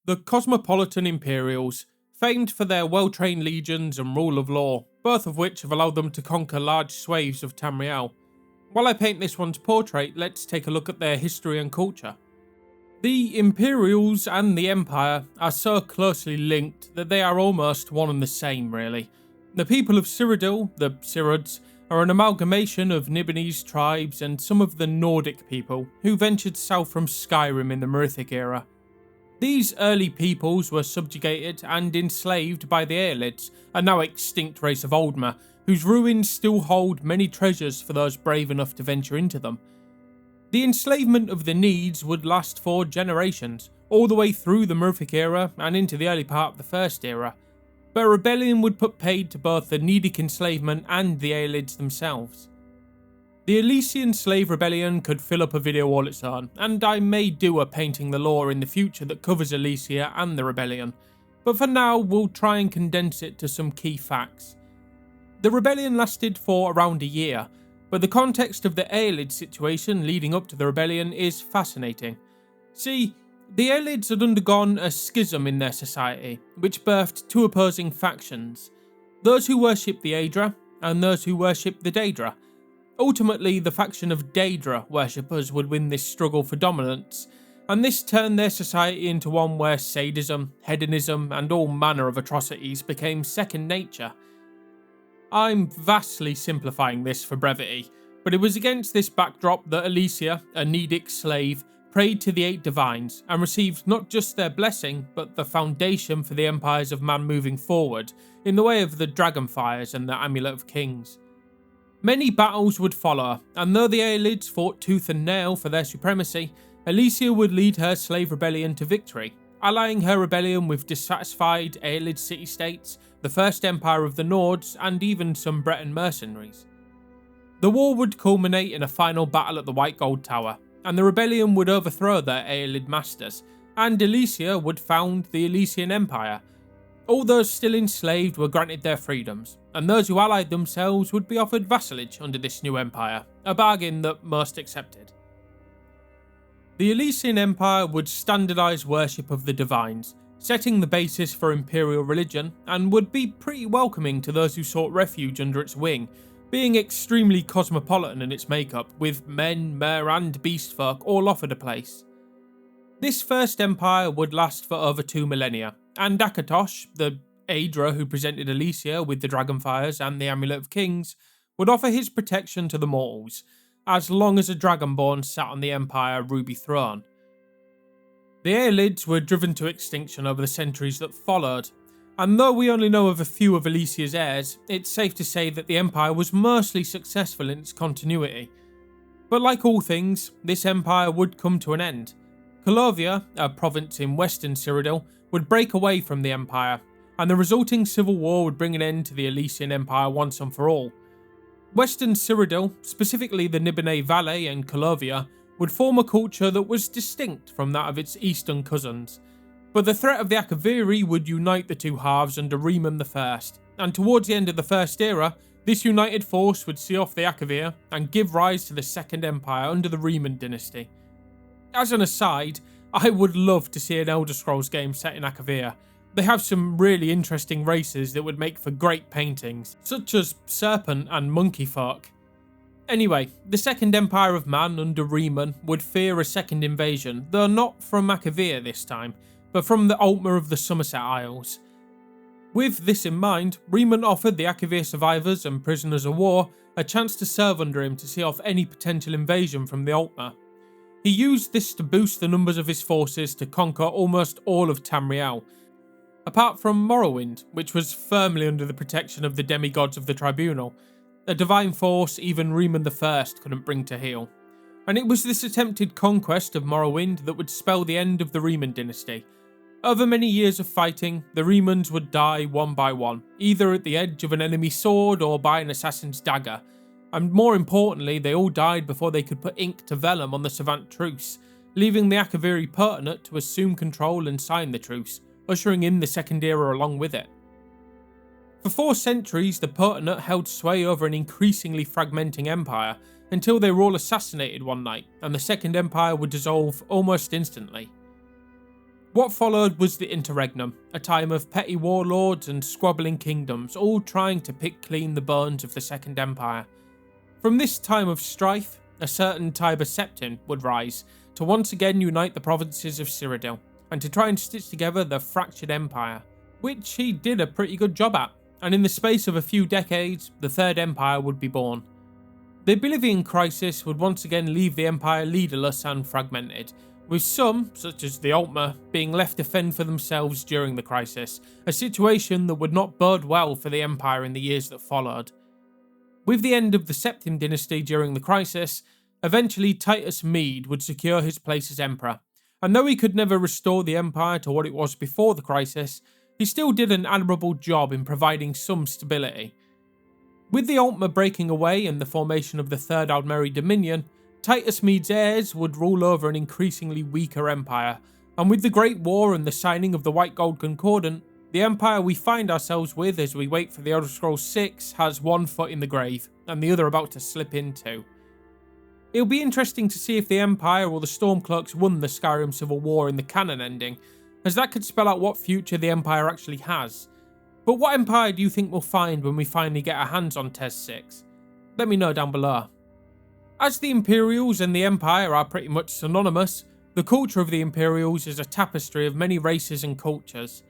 The cosmopolitan Imperials, famed for their well-trained legions and rule of law, both of which have allowed them to conquer large swathes of Tamriel. While I paint this one's portrait, let's take a look at their history and culture. The Imperials and the Empire are so closely linked that they are almost one and the same, really. The people of Cyrodiil, the Cyruds, are an amalgamation of Nibonese tribes and some of the Nordic people who ventured south from Skyrim in the Merithic era. These early peoples were subjugated and enslaved by the Aelids, a now extinct race of Oldmer, whose ruins still hold many treasures for those brave enough to venture into them. The enslavement of the Needs would last for generations, all the way through the Merithic era and into the early part of the First era, but a rebellion would put paid to both the Needic enslavement and the Aelids themselves. The Elysian Slave Rebellion could fill up a video all its own, and I may do a painting the lore in the future that covers Elysia and the rebellion, but for now we'll try and condense it to some key facts. The rebellion lasted for around a year, but the context of the Aelid situation leading up to the rebellion is fascinating. See, the Aelids had undergone a schism in their society, which birthed two opposing factions, those who worshipped the Aedra and those who worshipped the Daedra. Ultimately, the faction of Daedra worshippers would win this struggle for dominance, and this turned their society into one where sadism, hedonism, and all manner of atrocities became second nature. I'm vastly simplifying this for brevity, but it was against this backdrop that Elysia, a Needic slave, prayed to the 8 divines and received not just their blessing, but the foundation for the empires of man moving forward, in the way of the Dragonfires and the Amulet of Kings. Many battles would follow, and though the Aelids fought tooth and nail for their supremacy, Elysia would lead her slave rebellion to victory, allying her rebellion with dissatisfied Aelid city-states, the First Empire of the Nords, and even some Breton mercenaries. The war would culminate in a final battle at the White Gold Tower, and the rebellion would overthrow their Aelid masters, and Elysia would found the Elysian Empire. All those still enslaved were granted their freedoms, and those who allied themselves would be offered vassalage under this new empire, a bargain that most accepted. The Elysian Empire would standardise worship of the divines, setting the basis for imperial religion, and would be pretty welcoming to those who sought refuge under its wing, being extremely cosmopolitan in its makeup, with men, mer and beast folk all offered a place. This first empire would last for over 2 millennia, and Akatosh, the Aedra who presented Elysia with the Dragonfires and the Amulet of Kings, would offer his protection to the mortals, as long as a Dragonborn sat on the Empire Ruby Throne. The Aelids were driven to extinction over the centuries that followed, and though we only know of a few of Elysia's heirs, it's safe to say that the Empire was mostly successful in its continuity. But like all things, this empire would come to an end. Colovia, a province in western Cyrodiil, would break away from the Empire, and the resulting civil war would bring an end to the Elysian Empire once and for all. Western Cyrodiil, specifically the Nibonese Valley and Colovia, would form a culture that was distinct from that of its eastern cousins. But the threat of the Akaviri would unite the two halves under Riemann I, and towards the end of the First Era, this united force would see off the Akavir and give rise to the Second Empire under the Riemann dynasty. As an aside, I would love to see an Elder Scrolls game set in Akavir. They have some really interesting races that would make for great paintings, such as serpent and monkey folk. Anyway, the Second Empire of Man under Riemann would fear a second invasion, though not from Akavir this time, but from the Altmer of the Somerset Isles. With this in mind, Riemann offered the Akavir survivors and prisoners of war a chance to serve under him to see off any potential invasion from the Altmer. He used this to boost the numbers of his forces to conquer almost all of Tamriel, apart from Morrowind, which was firmly under the protection of the demigods of the Tribunal, a divine force even Riemann I couldn't bring to heel. And it was this attempted conquest of Morrowind that would spell the end of the Riemann dynasty. Over many years of fighting, the Riemanns would die one by one, either at the edge of an enemy sword or by an assassin's dagger, and more importantly, they all died before they could put ink to vellum on the Savant Truce, leaving the Akaviri Pertinent to assume control and sign the truce, ushering in the Second Era along with it. For 4 centuries, the Pertinent held sway over an increasingly fragmenting empire, until they were all assassinated one night, and the Second Empire would dissolve almost instantly. What followed was the interregnum, a time of petty warlords and squabbling kingdoms, all trying to pick clean the bones of the Second Empire. From this time of strife, a certain Tiber Septim would rise to once again unite the provinces of Cyrodiil, and to try and stitch together the fractured empire, which he did a pretty good job at, and in the space of a few decades, the Third Empire would be born. The Oblivion Crisis would once again leave the empire leaderless and fragmented, with some, such as the Altmer, being left to fend for themselves during the crisis, a situation that would not bode well for the empire in the years that followed. With the end of the Septim dynasty during the crisis, eventually Titus Mede would secure his place as emperor, and though he could never restore the empire to what it was before the crisis, he still did an admirable job in providing some stability. With the Altmer breaking away and the formation of the Third Aldmeri Dominion, Titus Mede's heirs would rule over an increasingly weaker empire, and with the Great War and the signing of the White Gold Concordant, the empire we find ourselves with as we wait for the Elder Scrolls 6 has one foot in the grave, and the other about to slip into. It'll be interesting to see if the Empire or the Stormcloaks won the Skyrim Civil War in the canon ending, as that could spell out what future the Empire actually has. But what Empire do you think we'll find when we finally get our hands on TES 6? Let me know down below. As the Imperials and the Empire are pretty much synonymous, the culture of the Imperials is a tapestry of many races and cultures.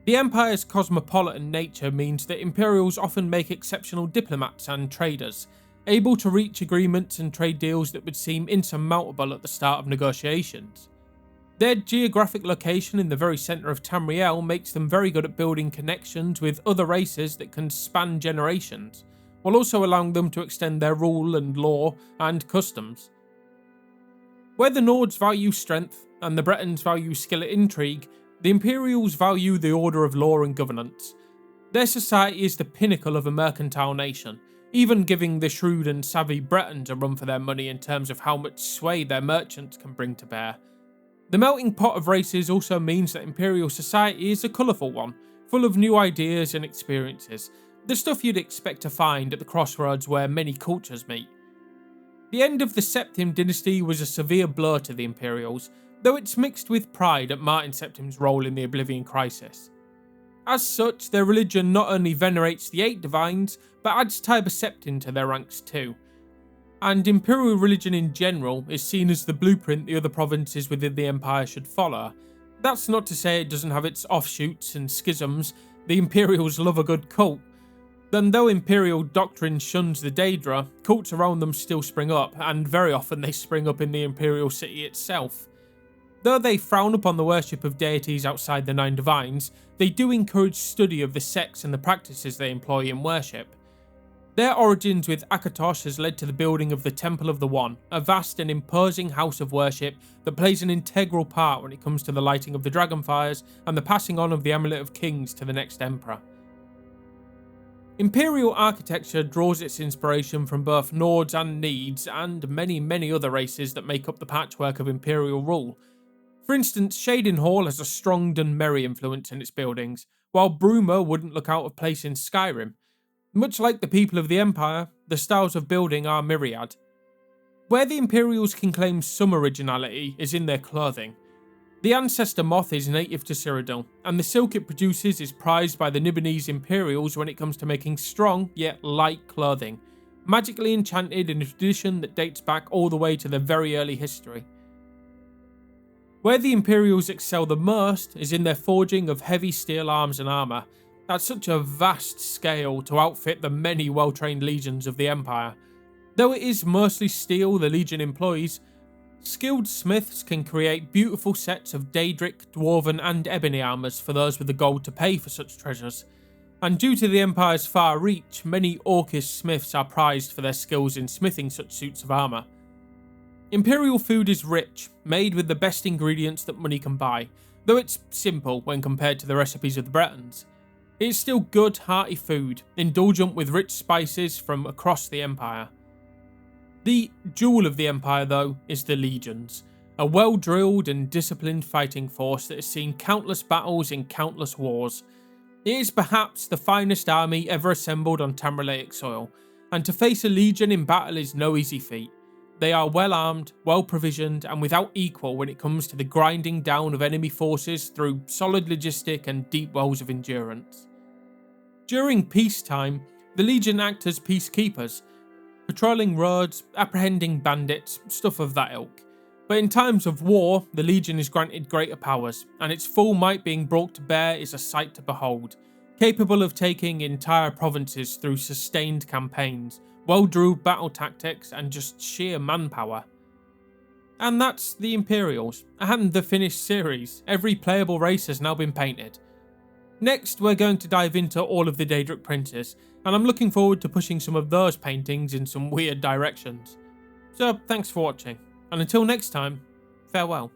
The Empire's cosmopolitan nature means that Imperials often make exceptional diplomats and traders, able to reach agreements and trade deals that would seem insurmountable at the start of negotiations. Their geographic location in the very centre of Tamriel makes them very good at building connections with other races that can span generations, while also allowing them to extend their rule and law and customs. Where the Nords value strength and the Bretons value skill at intrigue, the Imperials value the order of law and governance. Their society is the pinnacle of a mercantile nation, even giving the shrewd and savvy Bretons a run for their money in terms of how much sway their merchants can bring to bear. The melting pot of races also means that Imperial society is a colourful one, full of new ideas and experiences, the stuff you'd expect to find at the crossroads where many cultures meet. The end of the Septim dynasty was a severe blow to the Imperials, though it's mixed with pride at Martin Septim's role in the Oblivion Crisis. As such, their religion not only venerates the 8 divines, but adds Tiber Septim to their ranks too. And Imperial religion in general is seen as the blueprint the other provinces within the Empire should follow. That's not to say it doesn't have its offshoots and schisms. The Imperials love a good cult. Then though Imperial doctrine shuns the Daedra, cults around them still spring up, and very often they spring up in the Imperial city itself. Though they frown upon the worship of deities outside the 9 divines, they do encourage study of the sects and the practices they employ in worship. Their origins with Akatosh has led to the building of the Temple of the One, a vast and imposing house of worship that plays an integral part when it comes to the lighting of the Dragonfires and the passing on of the Amulet of Kings to the next Emperor. Imperial architecture draws its inspiration from both Nords and Needs and many other races that make up the patchwork of Imperial rule. For instance, Shading Hall has a strong Dunmeri influence in its buildings, while Bruma wouldn't look out of place in Skyrim. Much like the people of the Empire, the styles of building are myriad. Where the Imperials can claim some originality is in their clothing. The Ancestor Moth is native to Cyrodiil, and the silk it produces is prized by the Nibonese Imperials when it comes to making strong yet light clothing, magically enchanted in a tradition that dates back all the way to their very early history. Where the Imperials excel the most is in their forging of heavy steel arms and armour, at such a vast scale to outfit the many well-trained legions of the Empire. Though it is mostly steel the Legion employs, skilled smiths can create beautiful sets of Daedric, Dwarven and Ebony armours for those with the gold to pay for such treasures. And due to the Empire's far reach, many Orcish smiths are prized for their skills in smithing such suits of armour. Imperial food is rich, made with the best ingredients that money can buy, though it's simple when compared to the recipes of the Bretons. It's still good, hearty food, indulgent with rich spices from across the Empire. The jewel of the Empire, though, is the Legions, a well-drilled and disciplined fighting force that has seen countless battles in countless wars. It is perhaps the finest army ever assembled on Tamrielic soil, and to face a Legion in battle is no easy feat. They are well armed, well provisioned, and without equal when it comes to the grinding down of enemy forces through solid logistic and deep wells of endurance. During peacetime, the Legion act as peacekeepers, patrolling roads, apprehending bandits, stuff of that ilk. But in times of war, the Legion is granted greater powers, and its full might being brought to bear is a sight to behold, capable of taking entire provinces through sustained campaigns, well-drilled battle tactics, and just sheer manpower. And that's the Imperials, and the finished series. Every playable race has now been painted. Next, we're going to dive into all of the Daedric princes, and I'm looking forward to pushing some of those paintings in some weird directions. So thanks for watching, and until next time, farewell.